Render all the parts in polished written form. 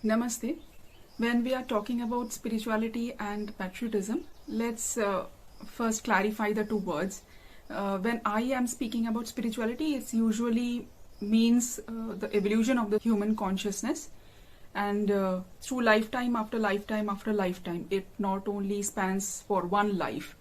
Namaste. When we are talking about spirituality and patriotism, let's first clarify the two words. When I am speaking about spirituality, it usually means the evolution of the human consciousness, and through lifetime after lifetime after lifetime, it not only spans for one life.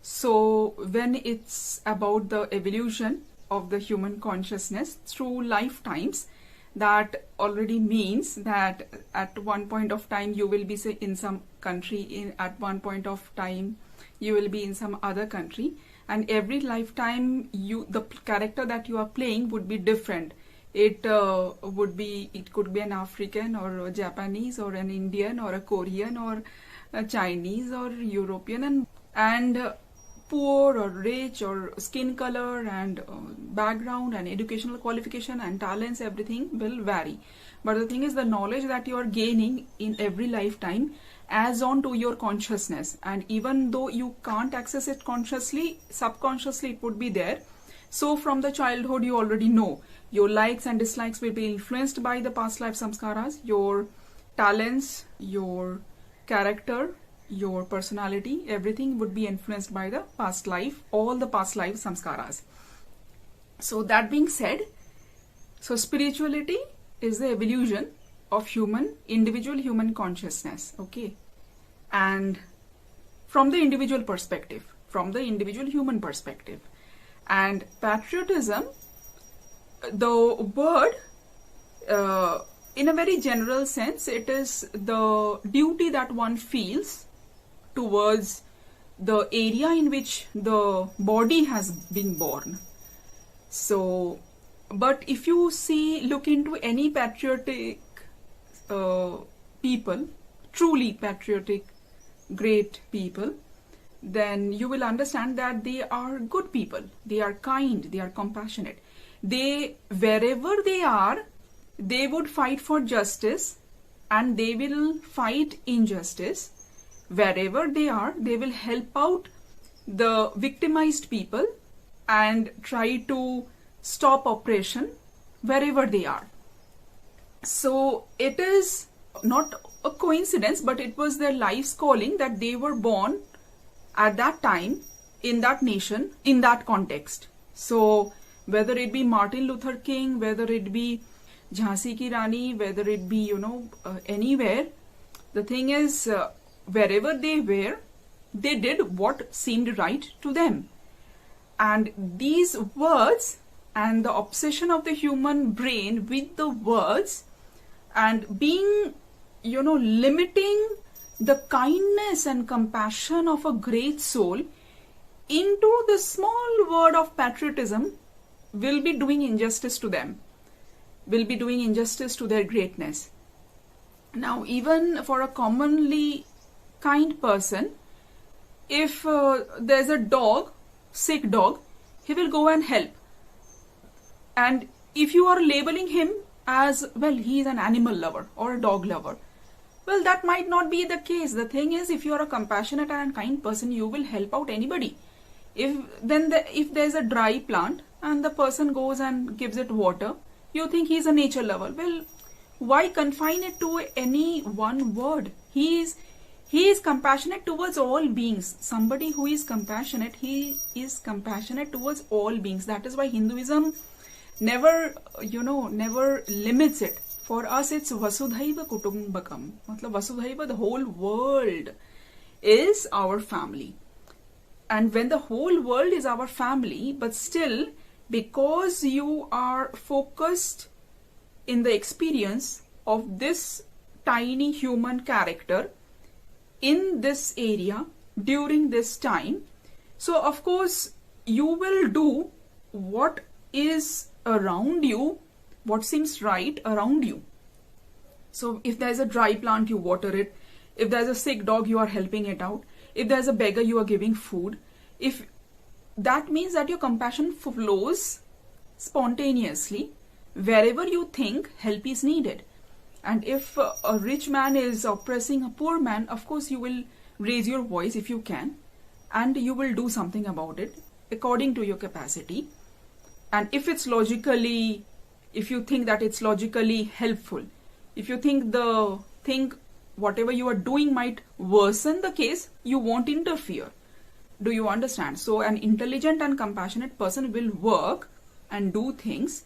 So when it's about the evolution of the human consciousness through lifetimes, that already means that at one point of time you will be say in some country, at one point of time you will be in some other country, and every lifetime the character that you are playing would be different. It could be an African or a Japanese or an Indian or a Korean or a Chinese or European, and poor or rich or skin color and background and educational qualification and talents, everything will vary. But the thing is, the knowledge that you are gaining in every lifetime adds on to your consciousness, and even though you can't access it consciously, subconsciously it would be there. So from the childhood you already know your likes and dislikes will be influenced by the past life samskaras, your talents, your character, your personality, everything would be influenced by the past life, all the past life samskaras. So that being said, so spirituality is the evolution of individual human consciousness, okay? And from the individual perspective, from the individual human perspective. And patriotism, the word, in a very general sense, it is the duty that one feels towards the area in which the body has been born. So, but if you look into any patriotic people, truly patriotic, great people, then you will understand that they are good people. They are kind, they are compassionate. Wherever they are, they would fight for justice and they will fight injustice. Wherever they are, they will help out the victimized people and try to stop oppression wherever they are. So it is not a coincidence, but it was their life's calling that they were born at that time, in that nation, in that context. So whether it be Martin Luther King, whether it be Jhansi Ki Rani, whether it be, anywhere, the thing is, wherever they were, they did what seemed right to them. And these words and the obsession of the human brain with the words and being, limiting the kindness and compassion of a great soul into the small word of patriotism will be doing injustice to them, will be doing injustice to their greatness. Now, even for a commonly kind person, if there's a sick dog, he will go and help. And if you are labeling him as, well, he is an animal lover or a dog lover, well, that might not be the case. The thing is, if you are a compassionate and kind person, you will help out anybody. If there's a dry plant and the person goes and gives it water, you think he's a nature lover. Well, why confine it to any one word? He is compassionate towards all beings. Somebody who is compassionate, he is compassionate towards all beings. That is why Hinduism never limits it. For us, it's Vasudhaiva Kutumbakam. Matlab Vasudhaiva, the whole world is our family. And when the whole world is our family, but still, because you are focused in the experience of this tiny human character in this area during this time, so of course you will do what is around you, what seems right around you. So if there's a dry plant, you water it. If there's a sick dog, you are helping it out. If there's a beggar, you are giving food. If that means that your compassion flows spontaneously wherever you think help is needed. And if a rich man is oppressing a poor man, of course you will raise your voice if you can, and you will do something about it according to your capacity. And if you think that it's logically helpful, If you think whatever you are doing might worsen the case, you won't interfere. Do you understand? So an intelligent and compassionate person will work and do things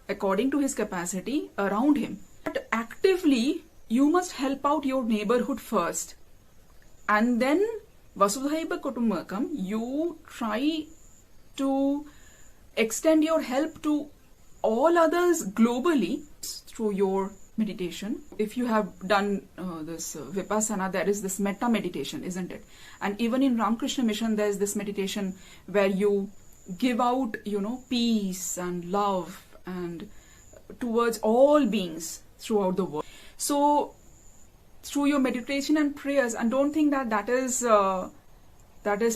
according to his capacity around him. But actively, you must help out your neighborhood first. And then, Vasudhaiva Kutumbakam, you try to extend your help to all others globally through your meditation. If you have done this Vipassana, there is this metta meditation, isn't it? And even in Ramakrishna Mission, there is this meditation where you give out, peace and love and towards all beings throughout the world. So through your meditation and prayers, and don't think that is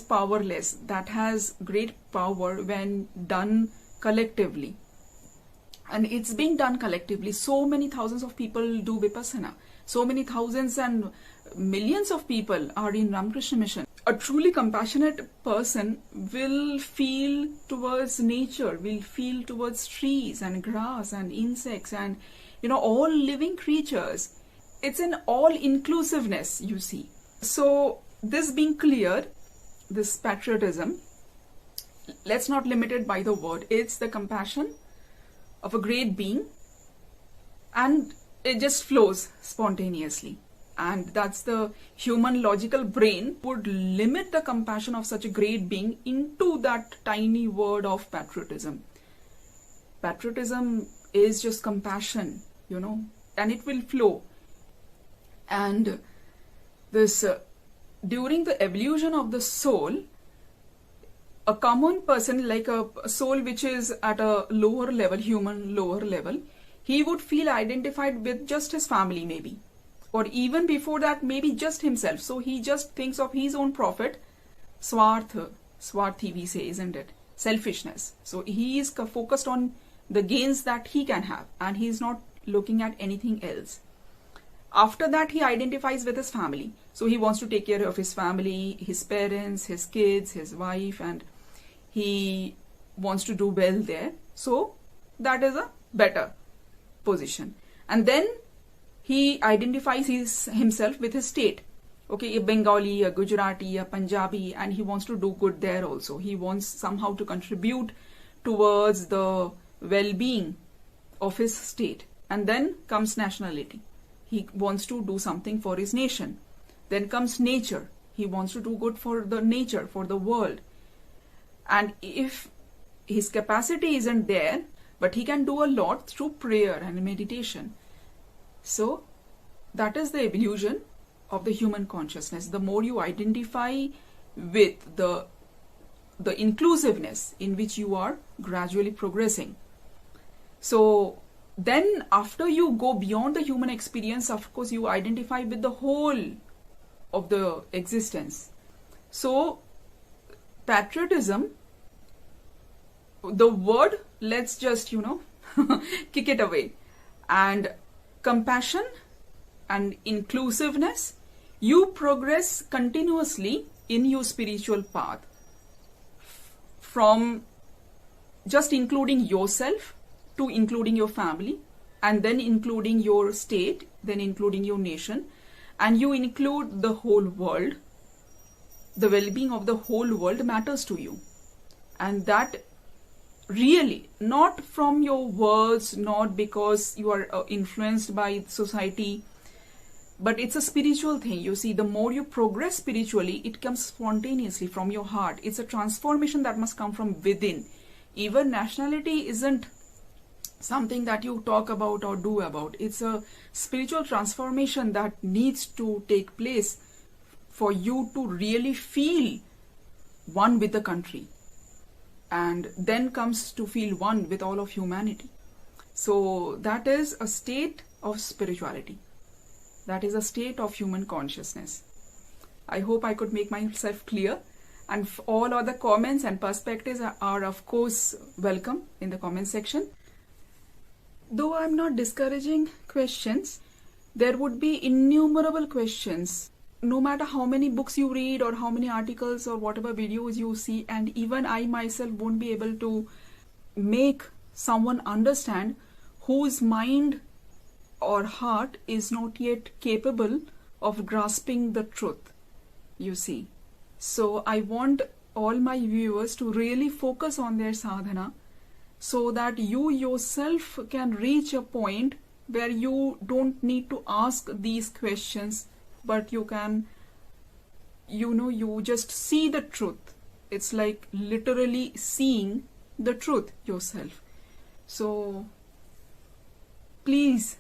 powerless. That has great power when done collectively. And it's being done collectively. So many thousands of people do Vipassana. So many thousands and millions of people are in Ramakrishna Mission. A truly compassionate person will feel towards nature, will feel towards trees and grass and insects and, all living creatures. It's an all-inclusiveness, you see. So this being clear, this patriotism, let's not limit it by the word. It's the compassion of a great being, and it just flows spontaneously. And that's the human logical brain would limit the compassion of such a great being into that tiny word of patriotism. Patriotism is just compassion, and it will flow. And this during the evolution of the soul, a common person, like a soul which is at a lower level, human lower level, he would feel identified with just his family maybe. Or even before that, maybe just himself. So he just thinks of his own profit. Swarthi we say, isn't it? Selfishness. So he is focused on the gains that he can have, and he is not looking at anything else. After that, he identifies with his family. So he wants to take care of his family, his parents, his kids, his wife, and he wants to do well there. So that is a better position. And then he identifies himself with his state. Okay, a Bengali, a Gujarati, a Punjabi, and he wants to do good there also. He wants somehow to contribute towards the well-being of his state. And then comes nationality. He wants to do something for his nation. Then comes nature. He wants to do good for the nature, for the world. And if his capacity isn't there, but he can do a lot through prayer and meditation. So that is the evolution of the human consciousness. The more you identify with the inclusiveness in which you are gradually progressing. So then after you go beyond the human experience, of course, you identify with the whole of the existence. So patriotism, the word, let's just, kick it away. And compassion and inclusiveness, you progress continuously in your spiritual path. From just including yourself to including your family, and then including your state, then including your nation, and you include the whole world. The well-being of the whole world matters to you. And that really, not from your words, not because you are influenced by society, but it's a spiritual thing. You see, the more you progress spiritually, it comes spontaneously from your heart. It's a transformation that must come from within. Even nationality isn't something that you talk about or do about. It's a spiritual transformation that needs to take place for you to really feel one with the country. And then comes to feel one with all of humanity. So that is a state of spirituality. That is a state of human consciousness. I hope I could make myself clear. And all other comments and perspectives are of course welcome in the comment section. Though I'm not discouraging questions, there would be innumerable questions. No matter how many books you read or how many articles or whatever videos you see, and even I myself won't be able to make someone understand whose mind or heart is not yet capable of grasping the truth, you see. So I want all my viewers to really focus on their sadhana so that you yourself can reach a point where you don't need to ask these questions, but you can, you just see the truth. It's like literally seeing the truth yourself. So please,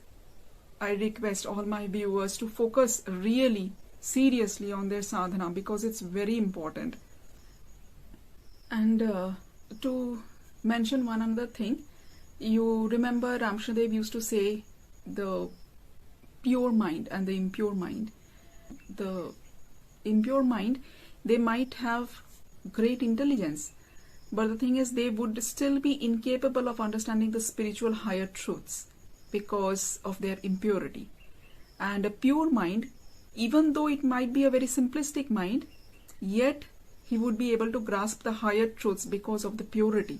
I request all my viewers to focus really seriously on their sadhana because it's very important. And to mention one another thing, you remember Ramshradev used to say the pure mind and the impure mind. The impure mind, they might have great intelligence, but the thing is they would still be incapable of understanding the spiritual higher truths because of their impurity. And a pure mind, even though it might be a very simplistic mind, yet he would be able to grasp the higher truths because of the purity.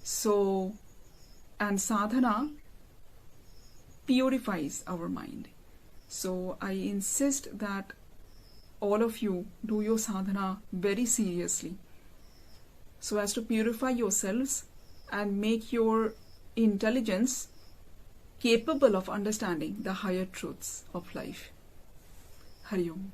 So, and sadhana purifies our mind. So I insist that all of you do your sadhana very seriously so as to purify yourselves and make your intelligence capable of understanding the higher truths of life. Hari Om.